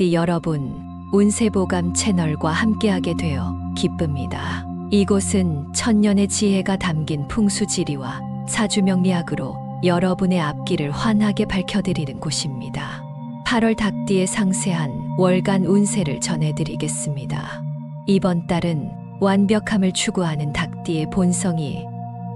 닭띠 여러분, 운세보감 채널과 함께하게 되어 기쁩니다. 이곳은 천년의 지혜가 담긴 풍수지리와 사주명리학으로 여러분의 앞길을 환하게 밝혀드리는 곳입니다. 8월 닭띠의 상세한 월간 운세를 전해드리겠습니다. 이번 달은 완벽함을 추구하는 닭띠의 본성이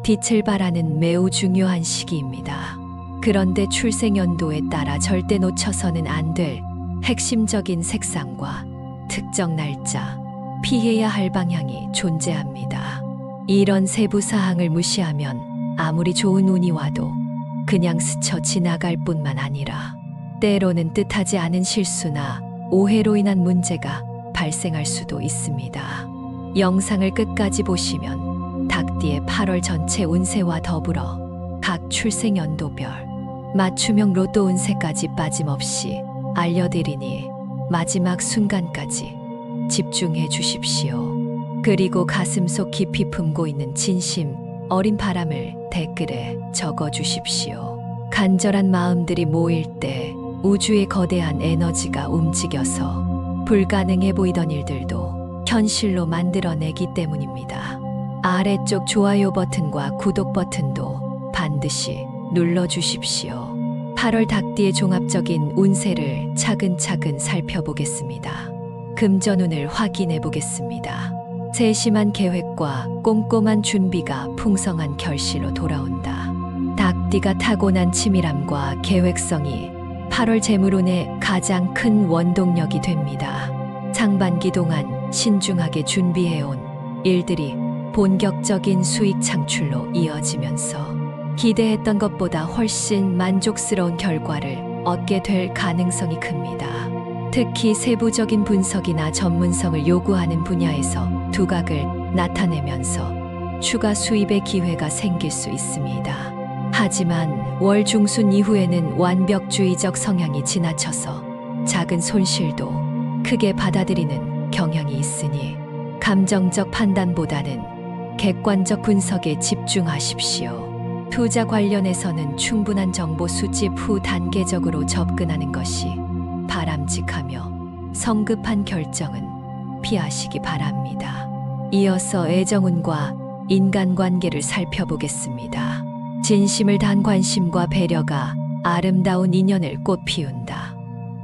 빛을 발하는 매우 중요한 시기입니다. 그런데 출생연도에 따라 절대 놓쳐서는 안 될 핵심적인 색상과 특정 날짜, 피해야 할 방향이 존재합니다. 이런 세부 사항을 무시하면 아무리 좋은 운이 와도 그냥 스쳐 지나갈 뿐만 아니라 때로는 뜻하지 않은 실수나 오해로 인한 문제가 발생할 수도 있습니다. 영상을 끝까지 보시면 닭띠의 8월 전체 운세와 더불어 각 출생연도별 맞춤형 로또 운세까지 빠짐없이 알려드리니 마지막 순간까지 집중해 주십시오. 그리고 가슴속 깊이 품고 있는 진심 어린 바람을 댓글에 적어 주십시오. 간절한 마음들이 모일 때 우주의 거대한 에너지가 움직여서 불가능해 보이던 일들도 현실로 만들어내기 때문입니다. 아래쪽 좋아요 버튼과 구독 버튼도 반드시 눌러주십시오. 8월 닭띠의 종합적인 운세를 차근차근 살펴보겠습니다. 금전운을 확인해 보겠습니다. 세심한 계획과 꼼꼼한 준비가 풍성한 결실로 돌아온다. 닭띠가 타고난 치밀함과 계획성이 8월 재물운의 가장 큰 원동력이 됩니다. 상반기 동안 신중하게 준비해온 일들이 본격적인 수익 창출로 이어지면서 기대했던 것보다 훨씬 만족스러운 결과를 얻게 될 가능성이 큽니다. 특히 세부적인 분석이나 전문성을 요구하는 분야에서 두각을 나타내면서 추가 수입의 기회가 생길 수 있습니다. 하지만 월 중순 이후에는 완벽주의적 성향이 지나쳐서 작은 손실도 크게 받아들이는 경향이 있으니 감정적 판단보다는 객관적 분석에 집중하십시오. 투자 관련해서는 충분한 정보 수집 후 단계적으로 접근하는 것이 바람직하며 성급한 결정은 피하시기 바랍니다. 이어서 애정운과 인간관계를 살펴보겠습니다. 진심을 다한 관심과 배려가 아름다운 인연을 꽃피운다.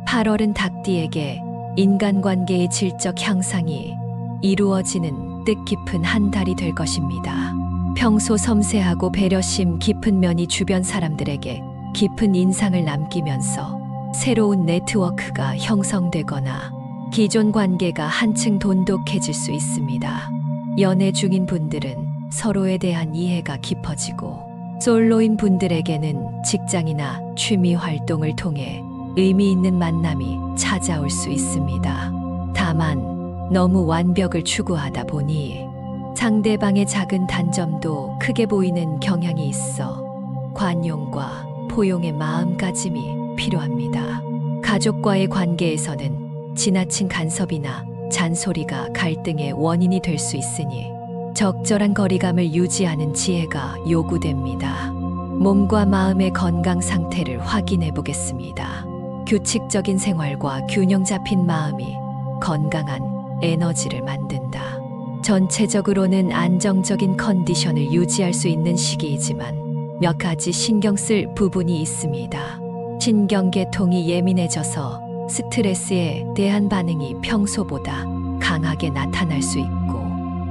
8월은 닭띠에게 인간관계의 질적 향상이 이루어지는 뜻깊은 한 달이 될 것입니다. 평소 섬세하고 배려심 깊은 면이 주변 사람들에게 깊은 인상을 남기면서 새로운 네트워크가 형성되거나 기존 관계가 한층 돈독해질 수 있습니다. 연애 중인 분들은 서로에 대한 이해가 깊어지고 솔로인 분들에게는 직장이나 취미 활동을 통해 의미 있는 만남이 찾아올 수 있습니다. 다만 너무 완벽을 추구하다 보니 상대방의 작은 단점도 크게 보이는 경향이 있어 관용과 포용의 마음가짐이 필요합니다. 가족과의 관계에서는 지나친 간섭이나 잔소리가 갈등의 원인이 될 수 있으니 적절한 거리감을 유지하는 지혜가 요구됩니다. 몸과 마음의 건강 상태를 확인해 보겠습니다. 규칙적인 생활과 균형 잡힌 마음이 건강한 에너지를 만든다. 전체적으로는 안정적인 컨디션을 유지할 수 있는 시기이지만 몇 가지 신경 쓸 부분이 있습니다. 신경계통이 예민해져서 스트레스에 대한 반응이 평소보다 강하게 나타날 수 있고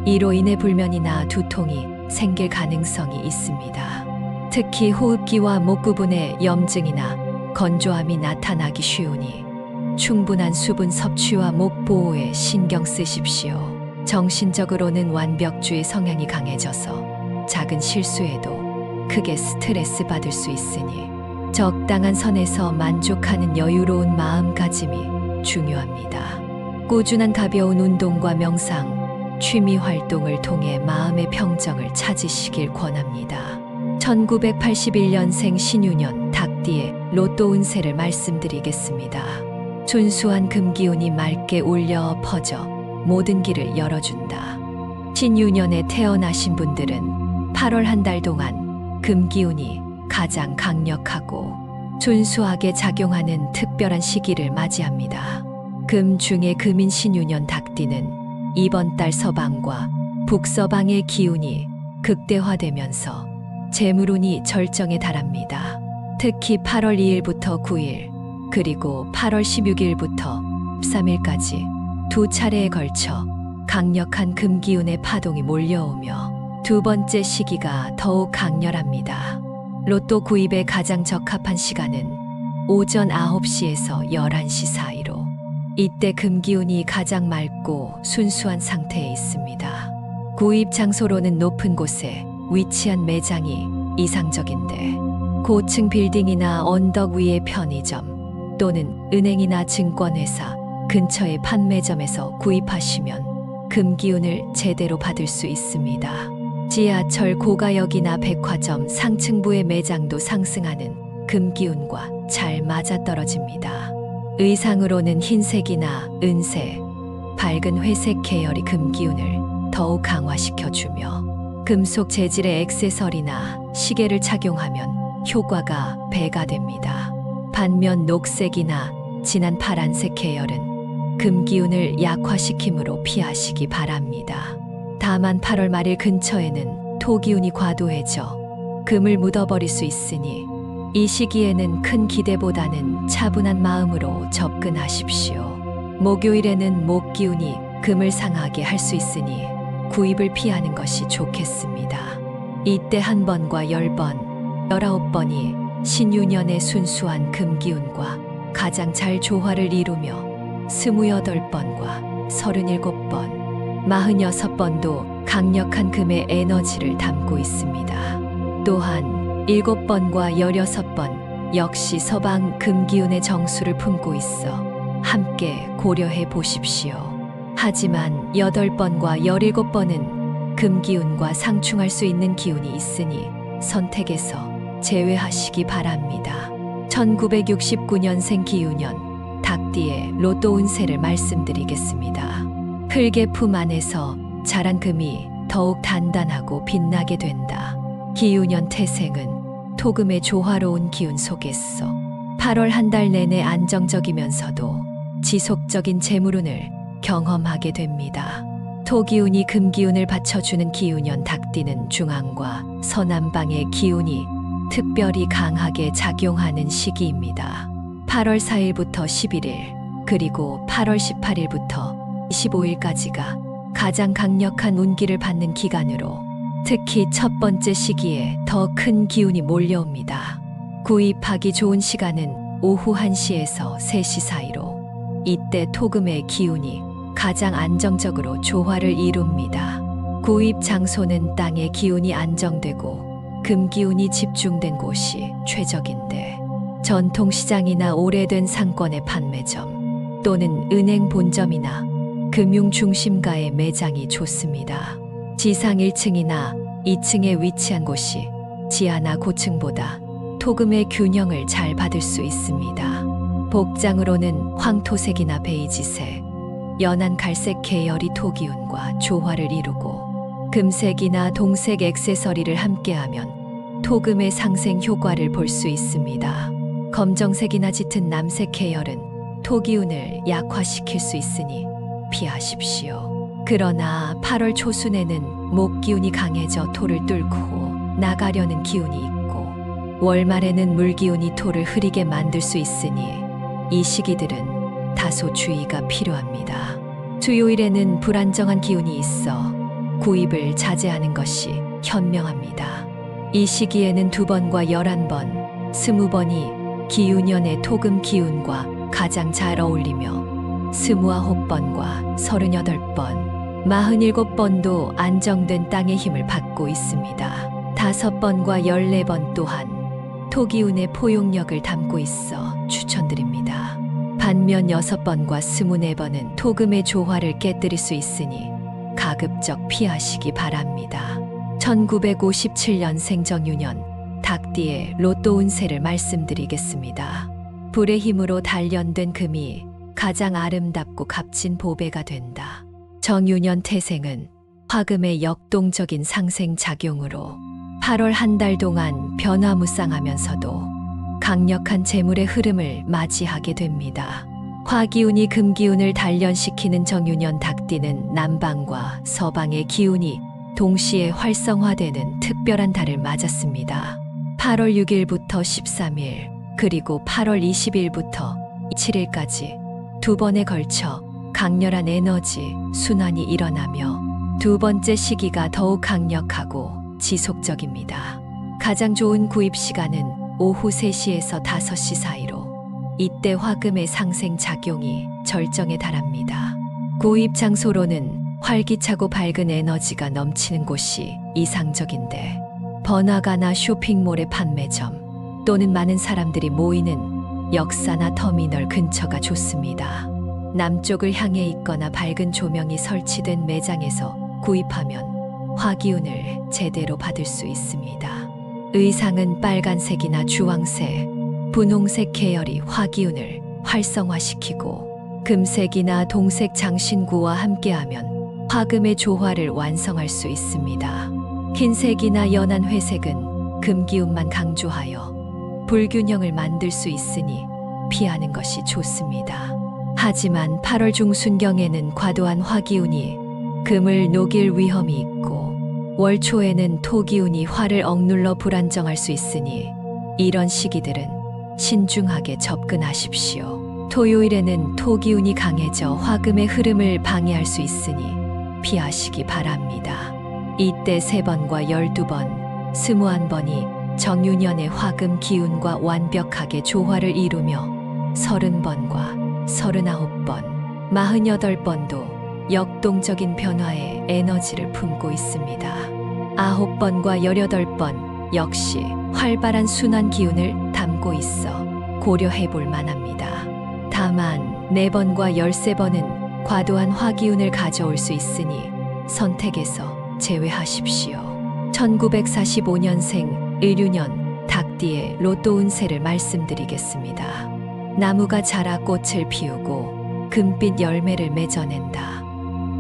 이로 인해 불면이나 두통이 생길 가능성이 있습니다. 특히 호흡기와 목 부분에 염증이나 건조함이 나타나기 쉬우니 충분한 수분 섭취와 목 보호에 신경 쓰십시오. 정신적으로는 완벽주의 성향이 강해져서 작은 실수에도 크게 스트레스 받을 수 있으니 적당한 선에서 만족하는 여유로운 마음가짐이 중요합니다. 꾸준한 가벼운 운동과 명상, 취미 활동을 통해 마음의 평정을 찾으시길 권합니다. 1981년생 신유년 닭띠의 로또 운세를 말씀드리겠습니다. 준수한 금기운이 맑게 울려 퍼져 모든 길을 열어준다. 신유년에 태어나신 분들은 8월 한 달 동안 금기운이 가장 강력하고 준수하게 작용하는 특별한 시기를 맞이합니다. 금 중에 금인 신유년 닭띠는 이번 달 서방과 북서방의 기운이 극대화되면서 재물운이 절정에 달합니다. 특히 8월 2일부터 9일, 그리고 8월 16일부터 13일까지 두 차례에 걸쳐 강력한 금기운의 파동이 몰려오며 두 번째 시기가 더욱 강렬합니다. 로또 구입에 가장 적합한 시간은 오전 9시에서 11시 사이로 이때 금기운이 가장 맑고 순수한 상태에 있습니다. 구입 장소로는 높은 곳에 위치한 매장이 이상적인데 고층 빌딩이나 언덕 위의 편의점 또는 은행이나 증권회사 근처의 판매점에서 구입하시면 금기운을 제대로 받을 수 있습니다. 지하철 고가역이나 백화점 상층부의 매장도 상승하는 금기운과 잘 맞아떨어집니다. 의상으로는 흰색이나 은색, 밝은 회색 계열이 금기운을 더욱 강화시켜주며 금속 재질의 액세서리나 시계를 착용하면 효과가 배가 됩니다. 반면 녹색이나 진한 파란색 계열은 금기운을 약화시키므로 피하시기 바랍니다. 다만 8월 말일 근처에는 토기운이 과도해져 금을 묻어버릴 수 있으니 이 시기에는 큰 기대보다는 차분한 마음으로 접근하십시오. 목요일에는 목기운이 금을 상하게 할 수 있으니 구입을 피하는 것이 좋겠습니다. 이때 한 번과 10번, 19번이 신유년의 순수한 금기운과 가장 잘 조화를 이루며 28번과 37번, 46번도 강력한 금의 에너지를 담고 있습니다. 또한 7번과 16번 역시 서방 금기운의 정수를 품고 있어 함께 고려해 보십시오. 하지만 8번과 17번은 금기운과 상충할 수 있는 기운이 있으니 선택해서 제외하시기 바랍니다. 1969년생 기유년 닭띠의 로또 운세를 말씀드리겠습니다. 흙의 품 안에서 자란 금이 더욱 단단하고 빛나게 된다. 기유년 태생은 토금의 조화로운 기운 속에서 8월 한 달 내내 안정적이면서도 지속적인 재물운을 경험하게 됩니다. 토기운이 금기운을 받쳐주는 기유년 닭띠는 중앙과 서남방의 기운이 특별히 강하게 작용하는 시기입니다. 8월 4일부터 11일, 그리고 8월 18일부터 25일까지가 가장 강력한 운기를 받는 기간으로 특히 첫 번째 시기에 더 큰 기운이 몰려옵니다. 구입하기 좋은 시간은 오후 1시에서 3시 사이로 이때 토금의 기운이 가장 안정적으로 조화를 이룹니다. 구입 장소는 땅의 기운이 안정되고 금기운이 집중된 곳이 최적인데 전통시장이나 오래된 상권의 판매점 또는 은행 본점이나 금융 중심가의 매장이 좋습니다. 지상 1층이나 2층에 위치한 곳이 지하나 고층보다 토금의 균형을 잘 받을 수 있습니다. 복장으로는 황토색이나 베이지색, 연한 갈색 계열이 토기운과 조화를 이루고 금색이나 동색 액세서리를 함께하면 토금의 상생 효과를 볼 수 있습니다. 검정색이나 짙은 남색 계열은 토기운을 약화시킬 수 있으니 피하십시오. 그러나 8월 초순에는 목기운이 강해져 토를 뚫고 나가려는 기운이 있고 월말에는 물기운이 토를 흐리게 만들 수 있으니 이 시기들은 다소 주의가 필요합니다. 수요일에는 불안정한 기운이 있어 구입을 자제하는 것이 현명합니다. 이 시기에는 2번과 11번, 20번이 기유년의 토금 기운과 가장 잘 어울리며 29번과 38번, 47번도 안정된 땅의 힘을 받고 있습니다. 5번과 14번 또한 토기운의 포용력을 담고 있어 추천드립니다. 반면 6번과 24번은 토금의 조화를 깨뜨릴 수 있으니 가급적 피하시기 바랍니다. 1957년생 정유년 닭띠의 로또 운세를 말씀드리겠습니다. 불의 힘으로 단련된 금이 가장 아름답고 값진 보배가 된다. 정유년 태생은 화금의 역동적인 상생작용으로 8월 한 달 동안 변화무쌍하면서도 강력한 재물의 흐름을 맞이하게 됩니다. 화기운이 금기운을 단련시키는 정유년 닭띠는 남방과 서방의 기운이 동시에 활성화되는 특별한 달을 맞았습니다. 8월 6일부터 13일, 그리고 8월 20일부터 7일까지 두 번에 걸쳐 강렬한 에너지 순환이 일어나며 두 번째 시기가 더욱 강력하고 지속적입니다. 가장 좋은 구입 시간은 오후 3시에서 5시 사이로 이때 화금의 상생 작용이 절정에 달합니다. 구입 장소로는 활기차고 밝은 에너지가 넘치는 곳이 이상적인데 번화가나 쇼핑몰의 판매점 또는 많은 사람들이 모이는 역사나 터미널 근처가 좋습니다. 남쪽을 향해 있거나 밝은 조명이 설치된 매장에서 구입하면 화기운을 제대로 받을 수 있습니다. 의상은 빨간색이나 주황색, 분홍색 계열이 화기운을 활성화시키고 금색이나 동색 장신구와 함께하면 화금의 조화를 완성할 수 있습니다. 흰색이나 연한 회색은 금기운만 강조하여 불균형을 만들 수 있으니 피하는 것이 좋습니다. 하지만 8월 중순경에는 과도한 화기운이 금을 녹일 위험이 있고 월 초에는 토기운이 화를 억눌러 불안정할 수 있으니 이런 시기들은 신중하게 접근하십시오. 토요일에는 토기운이 강해져 화금의 흐름을 방해할 수 있으니 피하시기 바랍니다. 이때 3번과 12번, 21번이 정유년의 화금 기운과 완벽하게 조화를 이루며 30번과 39번, 48번도 역동적인 변화의 에너지를 품고 있습니다. 9번과 18번 역시 활발한 순환 기운을 담고 있어 고려해 볼 만합니다. 다만 4번과 13번은 과도한 화기운을 가져올 수 있으니 선택에서 제외하십시오. 1945년생 을유년 닭띠의 로또 운세를 말씀드리겠습니다. 나무가 자라 꽃을 피우고 금빛 열매를 맺어낸다.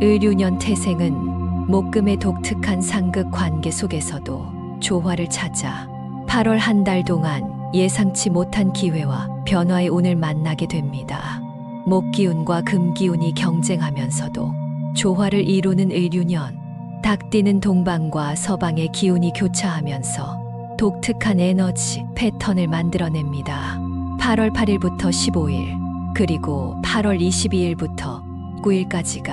을유년 태생은 목금의 독특한 상극 관계 속에서도 조화를 찾아 8월 한 달 동안 예상치 못한 기회와 변화의 운을 만나게 됩니다. 목기운과 금기운이 경쟁하면서도 조화를 이루는 을유년 닭띠는 동방과 서방의 기운이 교차하면서 독특한 에너지 패턴을 만들어냅니다. 8월 8일부터 15일, 그리고 8월 22일부터 9일까지가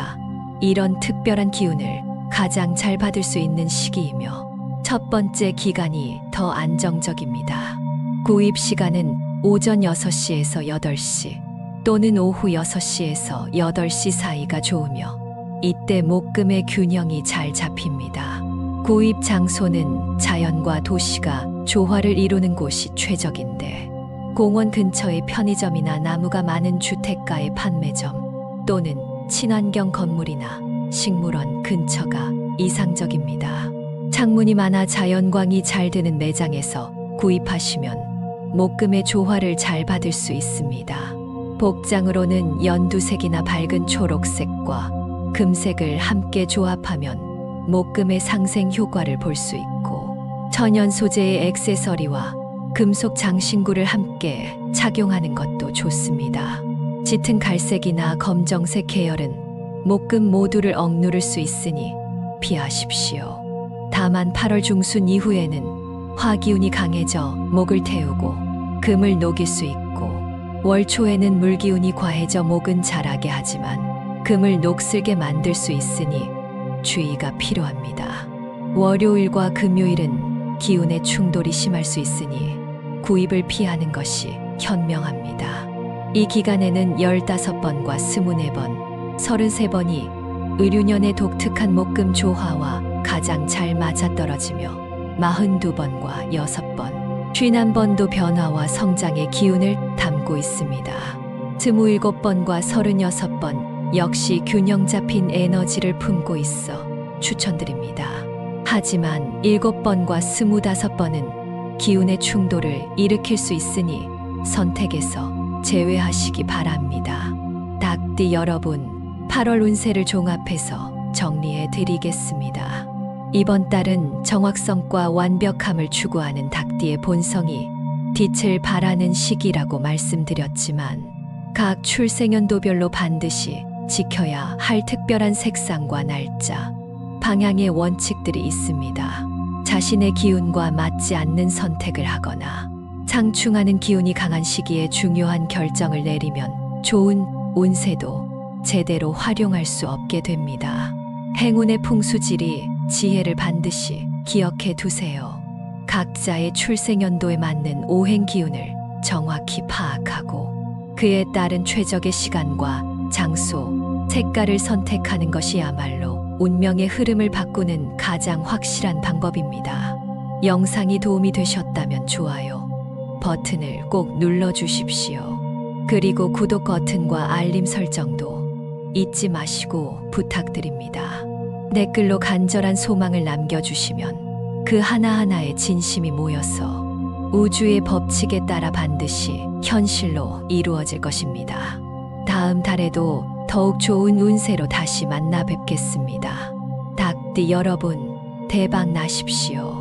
이런 특별한 기운을 가장 잘 받을 수 있는 시기이며 첫 번째 기간이 더 안정적입니다. 구입 시간은 오전 6시에서 8시 또는 오후 6시에서 8시 사이가 좋으며 이때 목금의 균형이 잘 잡힙니다. 구입 장소는 자연과 도시가 조화를 이루는 곳이 최적인데 공원 근처의 편의점이나 나무가 많은 주택가의 판매점 또는 친환경 건물이나 식물원 근처가 이상적입니다. 창문이 많아 자연광이 잘 드는 매장에서 구입하시면 목금의 조화를 잘 받을 수 있습니다. 복장으로는 연두색이나 밝은 초록색과 금색을 함께 조합하면 목금의 상생 효과를 볼 수 있고 천연 소재의 액세서리와 금속 장신구를 함께 착용하는 것도 좋습니다. 짙은 갈색이나 검정색 계열은 목금 모두를 억누를 수 있으니 피하십시오. 다만 8월 중순 이후에는 화기운이 강해져 목을 태우고 금을 녹일 수 있고 월 초에는 물기운이 과해져 목은 자라게 하지만 금을 녹슬게 만들 수 있으니 주의가 필요합니다. 월요일과 금요일은 기운의 충돌이 심할 수 있으니 구입을 피하는 것이 현명합니다. 이 기간에는 15번과 24번, 33번이 을유년의 독특한 목금 조화와 가장 잘 맞아떨어지며 42번과 6번, 51번도 변화와 성장의 기운을 담고 있습니다. 27번과 36번 역시 균형 잡힌 에너지를 품고 있어 추천드립니다. 하지만 7번과 25번은 기운의 충돌을 일으킬 수 있으니 선택에서 제외하시기 바랍니다. 닭띠 여러분, 8월 운세를 종합해서 정리해 드리겠습니다. 이번 달은 정확성과 완벽함을 추구하는 닭띠의 본성이 빛을 발하는 시기라고 말씀드렸지만 각 출생연도별로 반드시 지켜야 할 특별한 색상과 날짜, 방향의 원칙들이 있습니다. 자신의 기운과 맞지 않는 선택을 하거나 상충하는 기운이 강한 시기에 중요한 결정을 내리면 좋은 운세도 제대로 활용할 수 없게 됩니다. 행운의 풍수지리, 지혜를 반드시 기억해 두세요. 각자의 출생연도에 맞는 오행 기운을 정확히 파악하고 그에 따른 최적의 시간과 장소, 색깔을 선택하는 것이야말로 운명의 흐름을 바꾸는 가장 확실한 방법입니다. 영상이 도움이 되셨다면 좋아요 버튼을 꼭 눌러주십시오. 그리고 구독 버튼과 알림 설정도 잊지 마시고 부탁드립니다. 댓글로 간절한 소망을 남겨주시면 그 하나하나의 진심이 모여서 우주의 법칙에 따라 반드시 현실로 이루어질 것입니다. 다음 달에도 더욱 좋은 운세로 다시 만나 뵙겠습니다. 닭띠 여러분, 대박 나십시오.